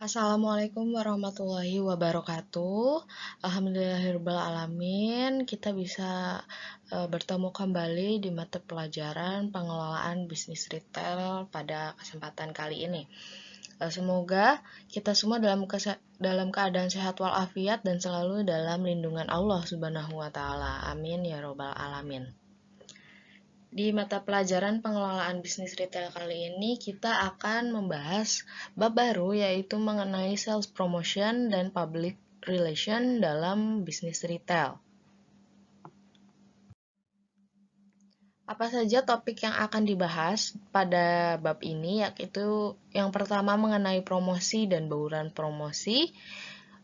Assalamualaikum warahmatullahi wabarakatuh. Alhamdulillahirobbilalamin, kita bisa bertemu kembali di mata pelajaran pengelolaan bisnis retail pada kesempatan kali ini. Semoga kita semua dalam keadaan sehat walafiat dan selalu dalam lindungan Allah Subhanahu wa taala. Amin ya robbal alamin. Di mata pelajaran pengelolaan bisnis retail kali ini, kita akan membahas bab baru, yaitu mengenai sales promotion dan public relation dalam bisnis retail. Apa saja topik yang akan dibahas pada bab ini, yaitu yang pertama mengenai promosi dan bauran promosi,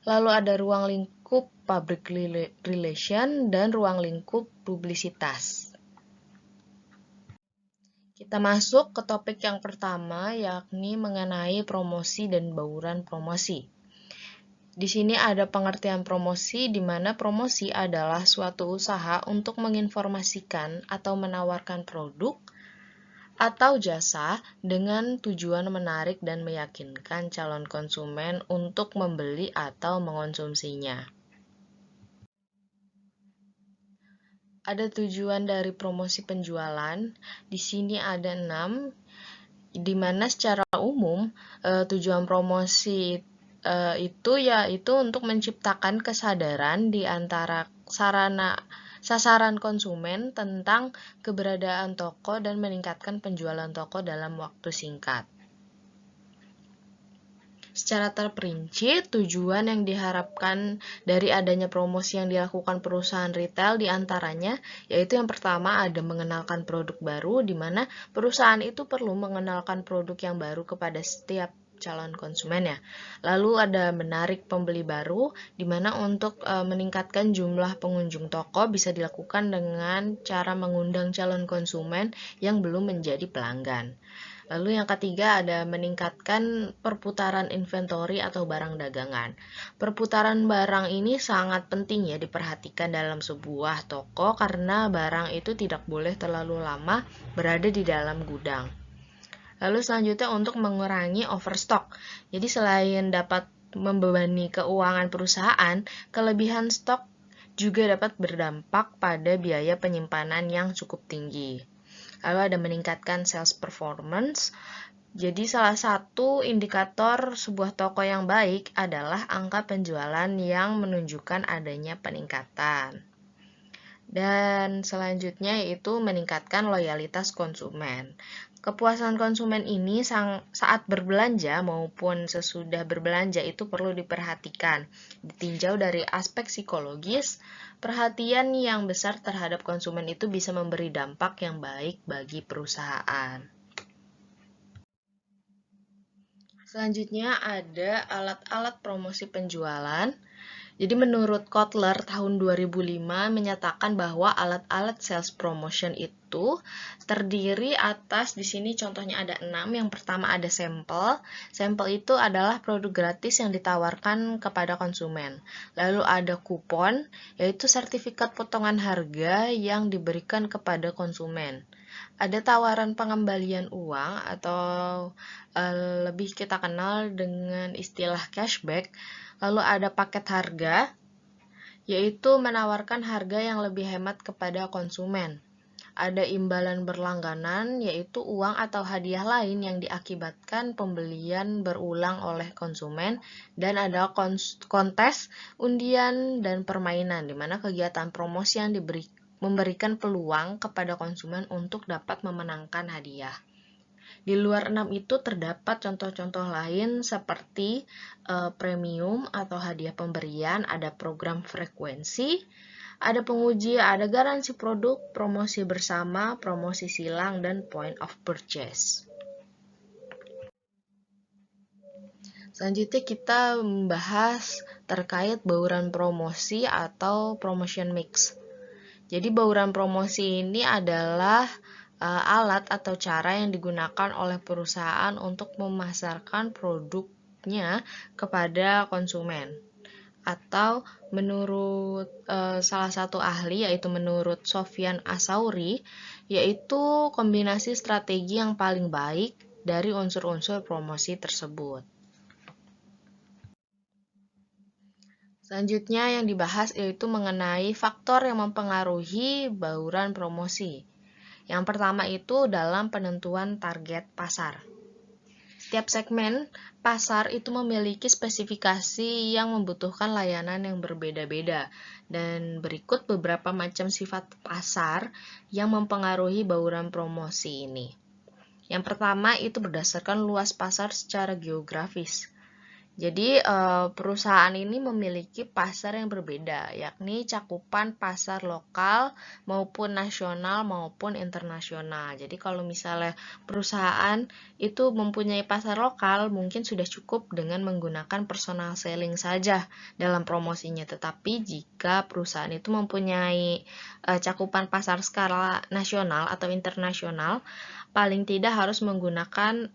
lalu ada ruang lingkup public relation dan ruang lingkup publisitas. Kita masuk ke topik yang pertama, yakni mengenai promosi dan bauran promosi. Di sini ada pengertian promosi, di mana promosi adalah suatu usaha untuk menginformasikan atau menawarkan produk atau jasa dengan tujuan menarik dan meyakinkan calon konsumen untuk membeli atau mengonsumsinya. Ada tujuan dari promosi penjualan. Di sini ada 6, di mana secara umum tujuan promosi itu yaitu untuk menciptakan kesadaran di antara sasaran konsumen tentang keberadaan toko dan meningkatkan penjualan toko dalam waktu singkat. Secara terperinci, tujuan yang diharapkan dari adanya promosi yang dilakukan perusahaan retail diantaranya, yaitu yang pertama ada mengenalkan produk baru, di mana perusahaan itu perlu mengenalkan produk yang baru kepada setiap calon konsumennya. Lalu ada menarik pembeli baru, di mana untuk meningkatkan jumlah pengunjung toko bisa dilakukan dengan cara mengundang calon konsumen yang belum menjadi pelanggan. Lalu yang ketiga ada meningkatkan perputaran inventory atau barang dagangan. Perputaran barang ini sangat penting ya diperhatikan dalam sebuah toko karena barang itu tidak boleh terlalu lama berada di dalam gudang. Lalu selanjutnya untuk mengurangi overstock. Jadi selain dapat membebani keuangan perusahaan, kelebihan stok juga dapat berdampak pada biaya penyimpanan yang cukup tinggi. Lalu ada meningkatkan sales performance. Jadi salah satu indikator sebuah toko yang baik adalah angka penjualan yang menunjukkan adanya peningkatan. Dan selanjutnya yaitu meningkatkan loyalitas konsumen. Kepuasan konsumen ini saat berbelanja maupun sesudah berbelanja itu perlu diperhatikan. Ditinjau dari aspek psikologis, perhatian yang besar terhadap konsumen itu bisa memberi dampak yang baik bagi perusahaan. Selanjutnya ada alat-alat promosi penjualan. Jadi menurut Kotler tahun 2005 menyatakan bahwa alat-alat sales promotion itu terdiri atas, di sini contohnya ada 6. Yang pertama ada sampel. Sampel itu adalah produk gratis yang ditawarkan kepada konsumen. Lalu ada kupon, yaitu sertifikat potongan harga yang diberikan kepada konsumen. Ada tawaran pengembalian uang atau lebih kita kenal dengan istilah cashback. Lalu ada paket harga, yaitu menawarkan harga yang lebih hemat kepada konsumen. Ada imbalan berlangganan, yaitu uang atau hadiah lain yang diakibatkan pembelian berulang oleh konsumen. Dan ada kontes, undian, dan permainan, di mana kegiatan promosi yang memberikan peluang kepada konsumen untuk dapat memenangkan hadiah. Di luar 6 itu terdapat contoh-contoh lain seperti premium atau hadiah pemberian, ada program frekuensi, ada penguji, ada garansi produk, promosi bersama, promosi silang, dan point of purchase. Selanjutnya kita membahas terkait bauran promosi atau promotion mix. Jadi bauran promosi ini adalah alat atau cara yang digunakan oleh perusahaan untuk memasarkan produknya kepada konsumen. Atau menurut salah satu ahli, yaitu menurut Sofyan Asauri, yaitu kombinasi strategi yang paling baik dari unsur-unsur promosi tersebut. Selanjutnya yang dibahas yaitu mengenai faktor yang mempengaruhi bauran promosi. Yang pertama itu dalam penentuan target pasar. Setiap segmen pasar itu memiliki spesifikasi yang membutuhkan layanan yang berbeda-beda, dan berikut beberapa macam sifat pasar yang mempengaruhi bauran promosi ini. Yang pertama itu berdasarkan luas pasar secara geografis. Jadi, perusahaan ini memiliki pasar yang berbeda, yakni cakupan pasar lokal maupun nasional maupun internasional. Jadi, kalau misalnya perusahaan itu mempunyai pasar lokal, mungkin sudah cukup dengan menggunakan personal selling saja dalam promosinya. Tetapi jika perusahaan itu mempunyai cakupan pasar skala nasional atau internasional, paling tidak harus menggunakan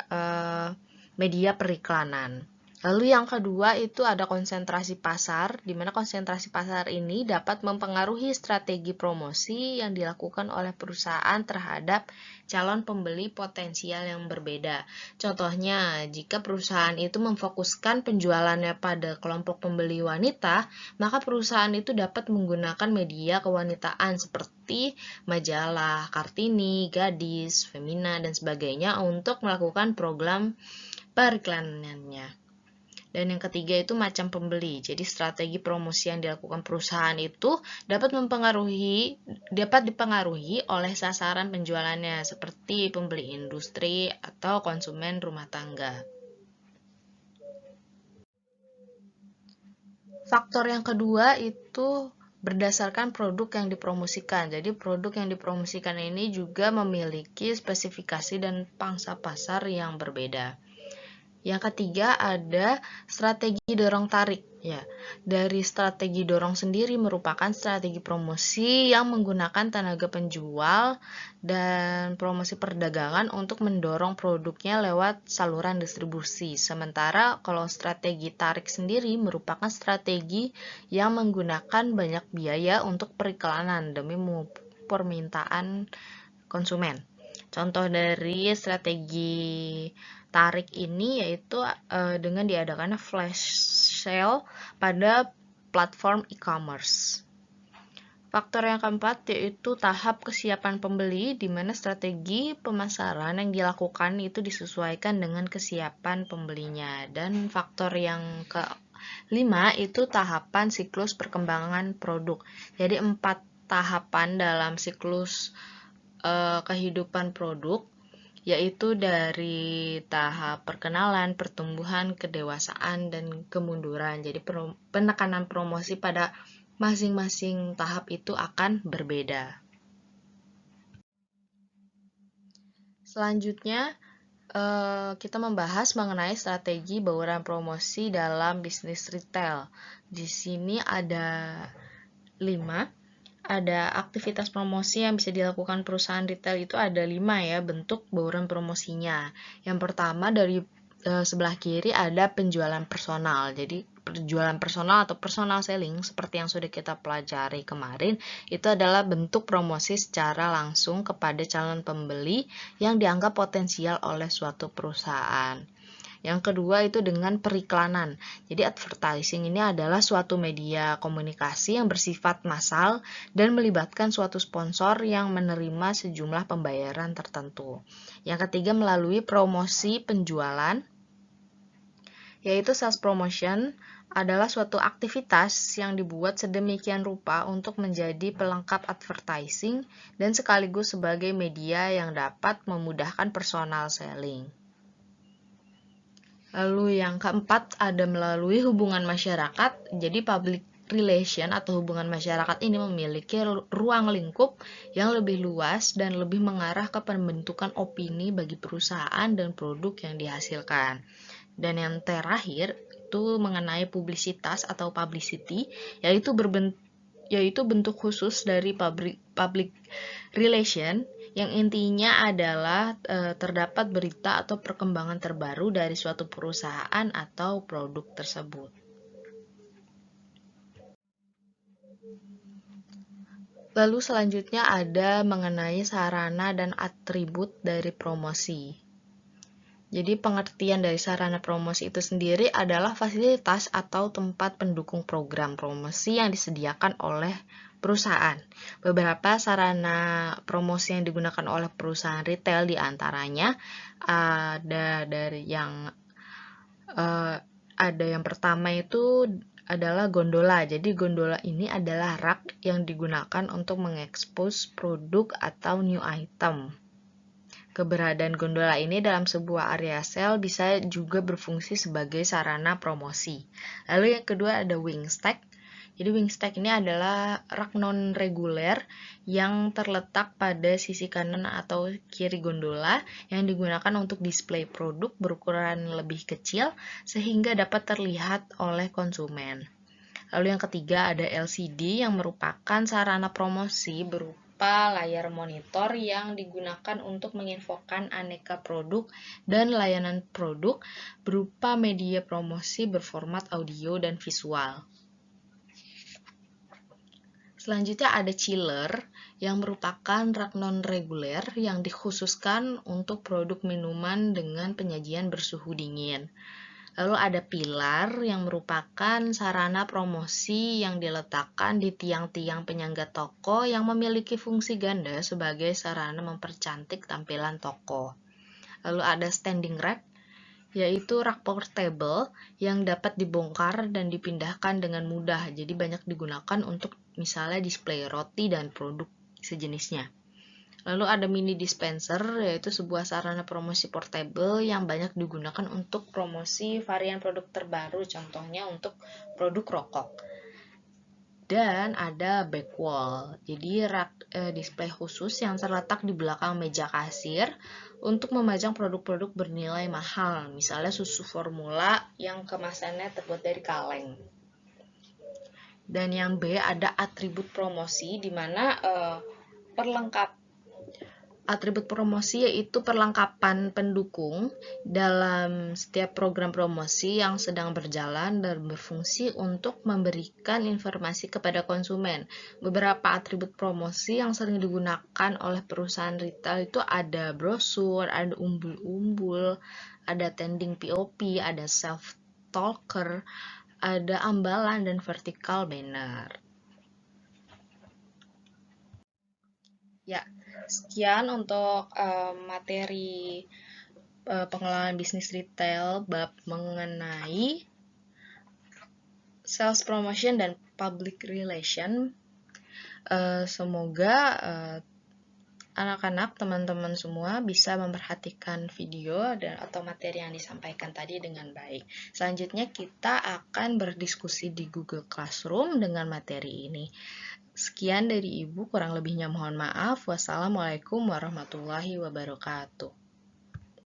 media periklanan. Lalu yang kedua itu ada konsentrasi pasar, di mana konsentrasi pasar ini dapat mempengaruhi strategi promosi yang dilakukan oleh perusahaan terhadap calon pembeli potensial yang berbeda. Contohnya, jika perusahaan itu memfokuskan penjualannya pada kelompok pembeli wanita, maka perusahaan itu dapat menggunakan media kewanitaan seperti majalah, Kartini, Gadis, Femina, dan sebagainya untuk melakukan program periklanannya. Dan yang ketiga itu macam pembeli. Jadi strategi promosi yang dilakukan perusahaan itu dapat dipengaruhi oleh sasaran penjualannya seperti pembeli industri atau konsumen rumah tangga. Faktor yang kedua itu berdasarkan produk yang dipromosikan. Jadi produk yang dipromosikan ini juga memiliki spesifikasi dan pangsa pasar yang berbeda. Yang ketiga ada strategi dorong tarik. Ya, dari strategi dorong sendiri merupakan strategi promosi yang menggunakan tenaga penjual dan promosi perdagangan untuk mendorong produknya lewat saluran distribusi. Sementara kalau strategi tarik sendiri merupakan strategi yang menggunakan banyak biaya untuk periklanan demi permintaan konsumen. Contoh dari strategi tarik ini yaitu dengan diadakannya flash sale pada platform e-commerce. Faktor yang keempat yaitu tahap kesiapan pembeli, di mana strategi pemasaran yang dilakukan itu disesuaikan dengan kesiapan pembelinya. Dan faktor yang kelima itu tahapan siklus perkembangan produk. Jadi 4 tahapan dalam siklus kehidupan produk, yaitu dari tahap perkenalan, pertumbuhan, kedewasaan, dan kemunduran. Jadi penekanan promosi pada masing-masing tahap itu akan berbeda. Selanjutnya, kita membahas mengenai strategi bauran promosi dalam bisnis retail. Di sini ada 5. Ada aktivitas promosi yang bisa dilakukan perusahaan retail itu ada 5 ya bentuk bauran promosinya. Yang pertama dari sebelah kiri ada penjualan personal. Jadi penjualan personal atau personal selling seperti yang sudah kita pelajari kemarin itu adalah bentuk promosi secara langsung kepada calon pembeli yang dianggap potensial oleh suatu perusahaan. Yang kedua itu dengan periklanan. Jadi advertising ini adalah suatu media komunikasi yang bersifat massal dan melibatkan suatu sponsor yang menerima sejumlah pembayaran tertentu. Yang ketiga melalui promosi penjualan, yaitu sales promotion adalah suatu aktivitas yang dibuat sedemikian rupa untuk menjadi pelengkap advertising dan sekaligus sebagai media yang dapat memudahkan personal selling. Lalu yang keempat ada melalui hubungan masyarakat. Jadi public relation atau hubungan masyarakat ini memiliki ruang lingkup yang lebih luas dan lebih mengarah ke pembentukan opini bagi perusahaan dan produk yang dihasilkan. Dan yang terakhir itu mengenai publisitas atau publicity, yaitu bentuk khusus dari public relation yang intinya adalah terdapat berita atau perkembangan terbaru dari suatu perusahaan atau produk tersebut. Lalu selanjutnya ada mengenai sarana dan atribut dari promosi. Jadi pengertian dari sarana promosi itu sendiri adalah fasilitas atau tempat pendukung program promosi yang disediakan oleh perusahaan. Beberapa sarana promosi yang digunakan oleh perusahaan retail diantaranya ada yang pertama itu adalah gondola. Jadi gondola ini adalah rak yang digunakan untuk mengekspos produk atau new item. Keberadaan gondola ini dalam sebuah area sale bisa juga berfungsi sebagai sarana promosi. Lalu yang kedua ada wing stack. Jadi wing stack ini adalah rak non-reguler yang terletak pada sisi kanan atau kiri gondola yang digunakan untuk display produk berukuran lebih kecil sehingga dapat terlihat oleh konsumen. Lalu yang ketiga ada LCD yang merupakan sarana promosi berupa layar monitor yang digunakan untuk menginfokan aneka produk dan layanan produk berupa media promosi berformat audio dan visual. Selanjutnya ada chiller yang merupakan rak non-reguler yang dikhususkan untuk produk minuman dengan penyajian bersuhu dingin. Lalu ada pilar yang merupakan sarana promosi yang diletakkan di tiang-tiang penyangga toko yang memiliki fungsi ganda sebagai sarana mempercantik tampilan toko. Lalu ada standing rack, yaitu rak portable yang dapat dibongkar dan dipindahkan dengan mudah. Jadi banyak digunakan untuk misalnya display roti dan produk sejenisnya. Lalu ada mini dispenser, yaitu sebuah sarana promosi portable yang banyak digunakan untuk promosi varian produk terbaru, contohnya untuk produk rokok. Dan ada back wall, jadi rak display khusus yang terletak di belakang meja kasir untuk memajang produk-produk bernilai mahal, misalnya susu formula yang kemasannya terbuat dari kaleng. Dan yang B ada atribut promosi, di mana atribut promosi yaitu perlengkapan pendukung dalam setiap program promosi yang sedang berjalan dan berfungsi untuk memberikan informasi kepada konsumen. Beberapa atribut promosi yang sering digunakan oleh perusahaan retail itu ada brosur, ada umbul-umbul, ada tending POP, ada self talker, ada ambalan dan vertical banner. Ya, sekian untuk materi pengelolaan bisnis retail bab mengenai sales promotion dan public relation. Semoga anak-anak, teman-teman semua bisa memperhatikan video atau materi yang disampaikan tadi dengan baik. Selanjutnya kita akan berdiskusi di Google Classroom dengan materi ini. Sekian dari Ibu, kurang lebihnya mohon maaf. Wassalamualaikum warahmatullahi wabarakatuh.